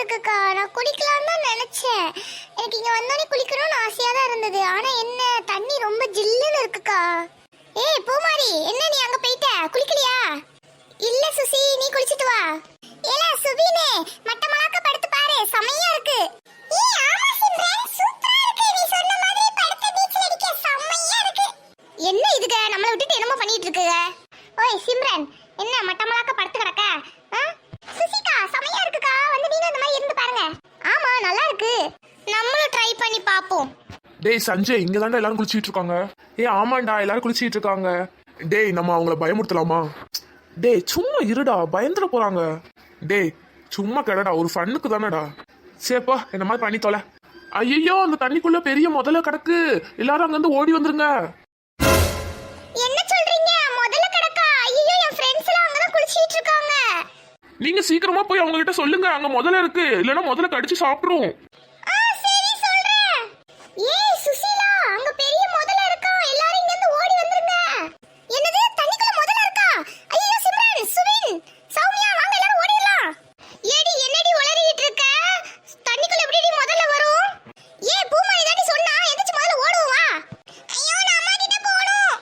இருக்குக்கா. நான் குளிக்கலாம்னு தான் நினைச்சேன். எனக்கு இங்க வந்தோடனே குளிக்கணும்னு ஆசையா தான் இருந்தது. ஆனா என்ன தண்ணி ரொம்ப ஜில்லுன்னு இருக்குக்கா. ஏய் பூமாரி, என்ன நீ அங்க போயிட்ட? குளிக்கலையா? இல்ல சுசி, நீ குளிச்சிட்டு வா. ஏல சுபீனே, மட்ட மலாக்க படுத்து பாரு, செமையா இருக்கு. ஏய் ஆமா சிம்ரன், சூப்பரா இருக்கு. நீ சொன்ன மாதிரி படுத்து பீச்ல அடிக்க செமையா இருக்கு. என்ன இதுக நம்மள விட்டுட்டு என்னமோ பண்ணிட்டு இருக்குக? ஓய் சிம்ரன், என்ன மட்ட மலாக்க படுத்து கிடக்க? சுசிகா செமையா இருக்குக்கா. வந்து நீங்க இந்த மாதிரி இருந்து பாருங்க. ஆமா நல்லா இருக்கு. நம்மளும் ட்ரை பண்ணி பாப்போம். டேய் சஞ்சய், இங்க தாண்டா எல்லாரும் குளிச்சிட்டு இருக்காங்க. ஆமாண்டா, எல்லாரும் குளிச்சிட்டு இருக்காங்க. டேய் நம்ம அவங்கள பயமுறுத்தலாமா? டேய் சும்மா இருடா, பயந்துட போறாங்க. டேய் சும்மா கடடா, ஒரு ஃபன்னுக்கு தானடா. சேப்பா என்ன மாதிரி பண்ணி தொலை. ஐயோ அந்த தண்ணிக்குள்ள பெரிய முதல்ல கிடக்கு, எல்லாரும் அங்க இருந்து ஓடி வந்துருங்க. என்ன சொல்றீங்க? முதல்ல கிடக்கா? ஐயோ என் ஃப்ரெண்ட்ஸ் எல்லாம் அங்க தான் குளிச்சிட்டு இருக்காங்க. நீங்க சீக்கிரமா போய் அவங்க கிட்ட சொல்லுங்க, அங்க முதல்ல இருக்கு, இல்லனா முதல்ல கடிச்சு சாப்பிடுறோம். சரி சொல்றேன். ஏய் சுசிலா, அங்க பெரிய முதல்ல இருக்கா, எல்லாரும் இங்க இருந்து ஓடி வந்துருங்க. என்னது தண்ணிக்குள்ள முதல்ல இருக்கா? ஐயோ சிம்ரன், சுபின், சௌமியா வாங்க எல்லாரும் ஓடிடலாம். ஏடி என்னடி உளறிட்டு இருக்க? தண்ணிக்குள்ள எப்படி முதல்ல வரும்? ஏய் பூமாரி தாடி சொன்னா, எந்திரச்சு முதல்ல ஓடுவோம் வா. ஐயோ நான் அம்மா கிட்ட போணும்.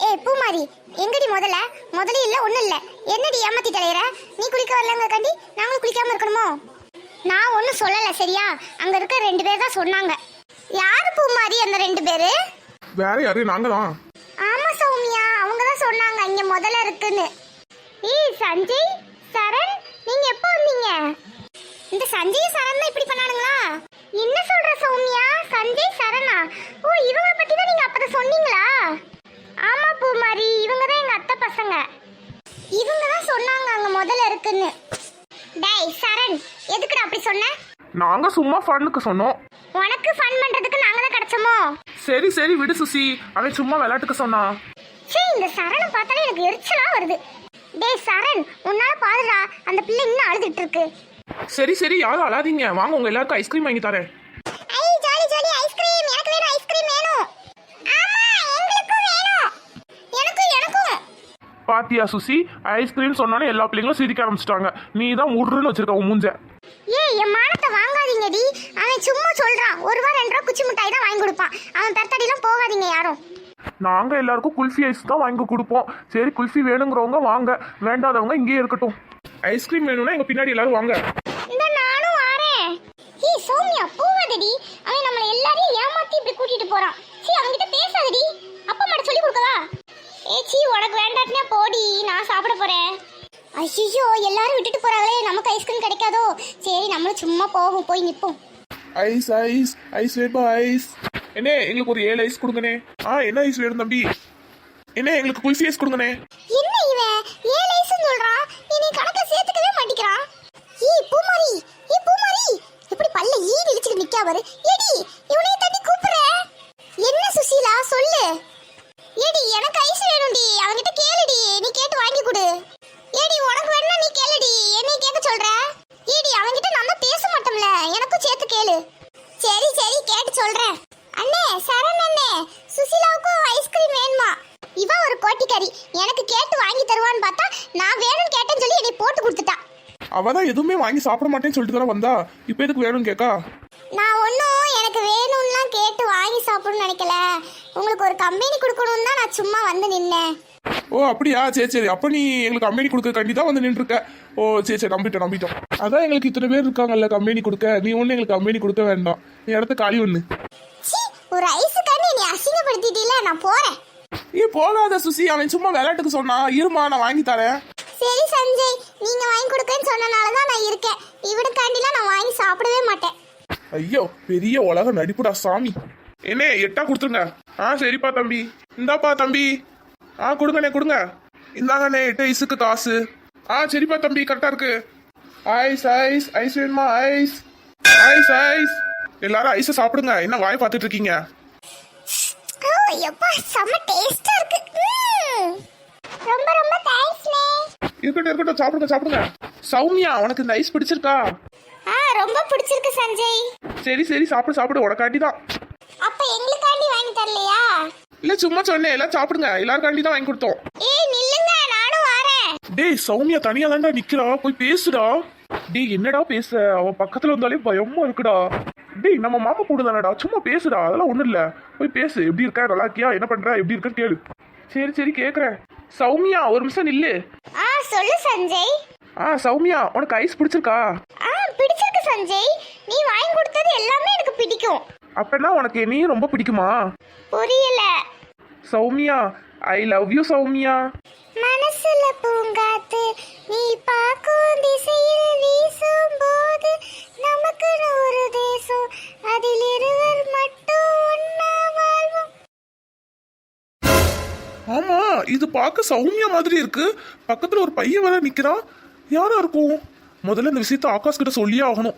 ஏய் பூமாரி, எங்கடி முதல்ல? முதல்ல இல்ல ஒண்ணு இல்ல. என்னடி ஏமாத்தி தலையற? நீ குளிக்க வரலங்க கண்டி, நாங்களும் குளிக்காம இருக்கணுமோ? நான் ஒன்னும் சொல்லல சரியா, அங்க இருக்க 2 பேர் தான் சொன்னாங்க. யாரு பூமாரி அந்த 2 பேரு? வேற யாரு? நாங்க தான். ஆமா சௌமியா, அவங்க தான் சொன்னாங்க இங்க முதல்ல இருக்குன்னு. ஏய் சஞ்சய், சரண், நீங்க எப்போ வந்தீங்க? இந்த சஞ்சய் சரண் தான் இப்படி பண்ணானுங்களா? என்ன சொல்ற சௌமியா? சஞ்சய் சரணா? ஓ இவங்கள பத்தி தான் நீங்க அப்பத சொன்னீங்களா? ஆமா பூமாரி, இவங்க தான் எங்க அத்தை பசங்க. இவங்க தான் சொன்னாங்க அங்க முதல்ல இருக்குன்னு. டேய் சரண், எதுக்குடா அப்படி சொன்ன? நாங்க சும்மா ஃபன்னுக்கு சொன்னோம். உனக்கு ஃபன் பண்றதுக்கு நாங்க தான் கிடைச்சோமோ? சரி சரி விடு சுசி, அவன் சும்மா விளையாட்டுக்கு சொன்னா. சரி இந்த சரணை பார்த்தாலே எனக்கு எரிச்சலா வருது. டேய் சரண், உன்னால பாருடா, அந்த பிள்ளை இன்னும் அழுதுட்டு இருக்கு. சரி சரி யாரும் அழாதீங்க, வாங்க உங்க எல்லாருக்கும் ஐஸ்கிரீம் வாங்கி தரேன். ஐ ஜாலி ஜாலி ஐஸ்கிரீம், எனக்கு வேணும் ஐஸ்கிரீம் வேணும். ஆமா எங்களுக்கும் வேணும். எனக்கும். பாத்தியா சுசி, ஐஸ்கிரீம் சொன்னாலே எல்லா பிள்ளைங்களும் சிரிக்க ஆரம்பிச்சிட்டாங்க. நீ தான் முடுன்னு வச்சிருக்க உன் மூஞ்ச. ஏய் என் மானத்தை வாங்காதீங்கடி. அவன் சும்மா சொல்றான், 1 ரூபா 2 ரூபா குச்சி மிட்டாய் தான் வாங்கி கொடுப்பான். அவன் பெருத்தடிலாம் போகாதீங்க யாரும். நாங்க எல்லாருக்கும் குல்ஃபி ஐஸ் தான் வாங்கி கொடுப்போம். சரி குல்ஃபி வேணுங்கிறவங்க வாங்க, வேண்டாதவங்க இங்கேயே இருக்கட்டும். ஐஸ்கிரீம் வேணும்னா எங்க பின்னாடி எல்லாரும் வாங்க. இந்த நானும் வரேன். ஏய் சௌமியா போவாதடி, அவன் நம்மள எல்லாரையும் ஏமாத்தி இப்படி கூட்டிட்டு போறான். சீ அவன்கிட்ட பேசாதடி, அப்பா மட்டும் சொல்லி கொடுக்கவா? ஏய் சீ உனக்கு வேண்டாட்னா போடி, நான் சாப்பிட போறேன். ஐயோ எல்லாரும் விட்டுட்டு போறாங்களே, நமக்கு ஐஸ்கிரீம் கிடைக்காதோ? சரி நம்மளும் சும்மா போவோம், போய் நிப்போம். ஐஸ் ஐஸ் ஐஸ் வேணுமா? ஐஸ் என்ன எங்களுக்கு ஒரு 7 ஐஸ் கொடுங்கனே. என்ன ஐஸ் வேணும் தம்பி? என்ன எங்களுக்கு குல்ஃபி ஐஸ் கொடுங்கனே. என்ன இவன் 7 ஐஸ்னு சொல்றான், இனி கணக்க சேர்த்துக்கவே மாட்டிக்கிறான். ஏய் பூமாரி, இப்படி பல்ல இழுச்சிட்டு நிக்கா பாரு. ஏடி இவனே தட்டி கூப்பிடுற. என்ன சுசீலா சொல்லு. ஏடி எனக்கு ஐஸ் வேணும்டி, அவன்கிட்ட கேளுடி, நீ கேட்டு வாங்கி கொடு. ஏடி உனக்கு வேணா நீ கேளுடி, என்னை கேட்க சொல்ற? ஏடி அவன்கிட்ட நான் தான் பேச மாட்டோம்ல, எனக்கும் சேர்த்து கேளு. சரி சரி கேட்டு சொல்றேன். அண்ணே சரண் அண்ணே, சுசீலாவுக்கும் ஐஸ்கிரீம் வேணுமா? இவ ஒரு கோட்டிக்காரி, எனக்கு கேட்டு வாங்கி தருவான்னு பார்த்தா நான் வேணும்னு கேட்டேன்னு சொல்லி என்னை போட்டு கொடுத்துட்டா. அவதான் எதுவுமே வாங்கி சாப்பிட மாட்டேன்னு சொல்லிட்டு தானே வந்தா, இப்போ எதுக்கு வேணும்னு கேட்கா? நான் ஒன்றும் எனக்கு வேணும்லாம் கேட்டு வாங்கி சாப்பிடணும்னு நினைக்கல, உங்களுக்கு ஒரு கம்பெனி கொடுக்கணும்னு தான் நான் சும்மா வந்து நின்னேன். ஓ அப்படியா, சரி சரி. அப்போ நீ எங்களுக்கு கம்பெனி கொடுக்க கண்டிதான் வந்து நின்று இருக்க. ஓ சரி சரி, நம்பிட்டோம். அதான் எங்களுக்கு இத்தனை பேர் இருக்காங்கல்ல கம்பெனி கொடுக்க, நீ ஒன்றும் எங்களுக்கு கம்பெனி கொடுக்க வேண்டாம். நீ இடத்த காலி ஒன்று. ஒரு ஐஸுக்காண்டி நீ அசிங்கப்படுத்திட்டீல, நான் போறேன். போகாத சுசி, அவன் சும்மா விளையாட்டுக்கு சொன்னா. இருமா நான் வாங்கி தரேன். சரி சஞ்சய், நீங்க வாங்கி கொடுக்கன்னு சொன்னனால தான் நான் இருக்கேன். இவனுக்காண்டிலாம் நான் வாங்கி சாப்பிடவே மாட்டேன். ஐயோ பெரிய உலக நடிப்புடா சாமி. என்ன 8 கொடுத்துருங்க. சரிப்பா தம்பி. இந்தாப்பா தம்பி. கொடுங்க. இந்தாங்கண்ணே 8 ஐஸுக்கு காசு. சரிப்பா தம்பி, கரெக்டா இருக்கு. ஐஸ் வேணுமா? ஐஸ். எல்லாரும் ஐஸை சாப்பிடுங்க, என்ன வாய் பார்த்துட்டு இருக்கீங்க? எப்பா செம்ம டேஸ்டா இருக்கு. ரொம்ப ரொம்ப தேங்க்ஸ்ண்ணே. இருக்கட்டும், சாப்பிடுங்க. சௌமியா உனக்கு இந்த ஐஸ் பிடிச்சிருக்கா? ரொம்ப பிடிச்சிருக்கு சஞ்சய். சரி சாப்பிடு, உனக்காண்டி தான். அப்ப எங்களுக்காண்டி வாங்கி தரலையா? இல்ல சும்மா சொன்னேன், எல்லாம் சாப்பிடுங்க, எல்லாருக்காண்டி தான் வாங்கி கொடுத்தோம். ஏய் நில்லுங்க, நானும் வரேன். டேய் சௌமியா தனியா தான்டா நிக்கிறா, போய் பேசுடா. டேய் என்னடா பேச, அவ பக்கத்துல வந்தாலே பயமா இருக்குடா. டேய் நம்ம மாமா கூட தானடா, சும்மா பேசுடா, அதெல்லாம் ஒண்ணும் இல்ல. போய் பேசு, எப்படி இருக்க, நல்லா இருக்கியா, என்ன பண்ற, எப்படி இருக்கன்னு கேளு. சரி சரி கேக்குறேன். சௌமியா ஒரு நிமிஷம் நில்லு. சொல்லு சஞ்சய். சௌமியா உனக்கு ஐஸ் பிடிச்சிருக்கா? பிடிச்சிருக்கு சஞ்சய். நீ வாங்கி கொடுத்தது எல்லாமே எனக்கு பிடிக்கும். அப்பனா உனக்கு என்னையும் ரொம்ப பிடிக்குமா? புரியல. Soumya I love you Soumya. மனசுல பூங்காத்து நீ பார்க்கும் திசையில் வீசும் போது நமக்கு ஒரு தேசம் அதில் இருவர் மட்டும் ஒன்னா வாழ்வோம். ஆமா இது பார்க்க சௌமியா மாதிரி இருக்கு. பக்கத்துல ஒரு பையன் வேற நிக்கிறான். யாரா இருக்கும்? முதல்ல இந்த விஷயத்த ஆகாஷ் கிட்ட சொல்லியே ஆகணும்.